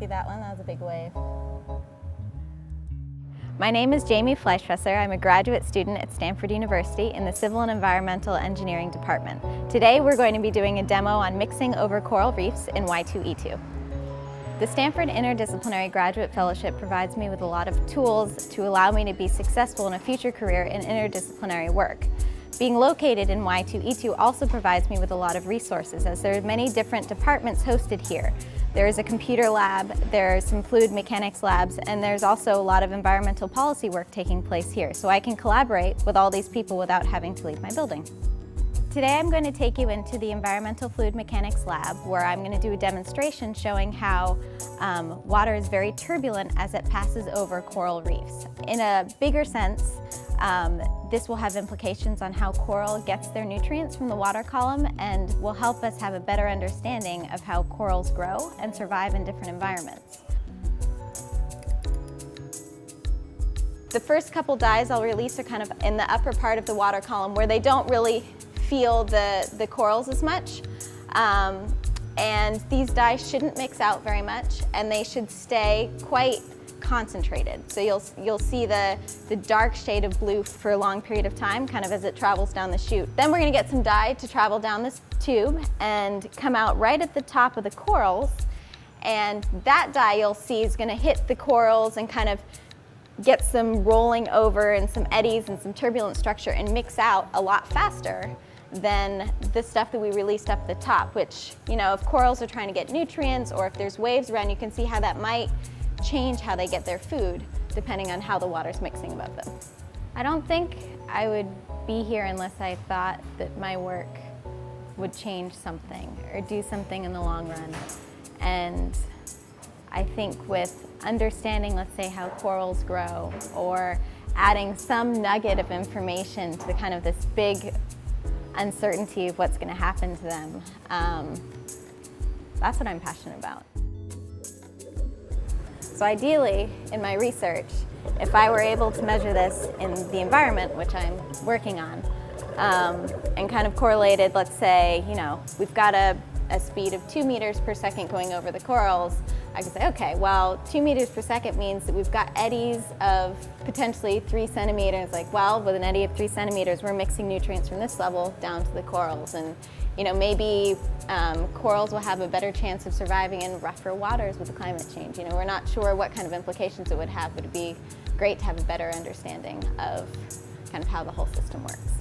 see that one? That was a big wave. My name is Jamie Fleischfresser. I'm a graduate student at Stanford University in the Civil and Environmental Engineering Department. Today we're going to be doing a demo on mixing over coral reefs in Y2E2. The Stanford Interdisciplinary Graduate Fellowship provides me with a lot of tools to allow me to be successful in a future career in interdisciplinary work. Being located in Y2E2 also provides me with a lot of resources, as there are many different departments hosted here. There is a computer lab, there are some fluid mechanics labs, and there's also a lot of environmental policy work taking place here, so I can collaborate with all these people without having to leave my building. Today I'm going to take you into the Environmental Fluid Mechanics Lab, where I'm going to do a demonstration showing how water is very turbulent as it passes over coral reefs. In a bigger sense, this will have implications on how coral gets their nutrients from the water column and will help us have a better understanding of how corals grow and survive in different environments. The first couple dyes I'll release are kind of in the upper part of the water column where they don't really feel the corals as much. And these dyes shouldn't mix out very much, and they should stay quite concentrated. So you'll see the dark shade of blue for a long period of time, kind of as it travels down the chute. Then we're going to get some dye to travel down this tube and come out right at the top of the corals, and that dye you'll see is going to hit the corals and kind of get some rolling over and some eddies and some turbulent structure and mix out a lot faster than the stuff that we released up the top, which, you know, if corals are trying to get nutrients or if there's waves around, you can see how that might change how they get their food depending on how the water's mixing above them. I don't think I would be here unless I thought that my work would change something or do something in the long run. And I think with understanding, let's say, how corals grow, or adding some nugget of information to the kind of this big uncertainty of what's going to happen to them, that's what I'm passionate about. So ideally, in my research, if I were able to measure this in the environment, which I'm working on, and kind of correlated, let's say, you know, we've got a speed of 2 meters per second going over the corals, I could say, okay, well, 2 meters per second means that we've got eddies of potentially 3 centimeters. Like, well, with an eddy of 3 centimeters, we're mixing nutrients from this level down to the corals. And, you know, maybe corals will have a better chance of surviving in rougher waters with the climate change. You know, we're not sure what kind of implications it would have, but it'd be great to have a better understanding of kind of how the whole system works.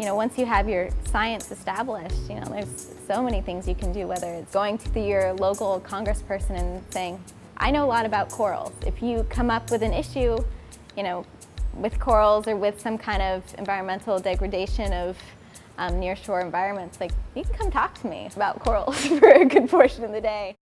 You know, once you have your science established, you know, there's so many things you can do, whether it's going to your local congressperson and saying, I know a lot about corals. If you come up with an issue, you know, with corals or with some kind of environmental degradation of nearshore environments, like, you can come talk to me about corals for a good portion of the day.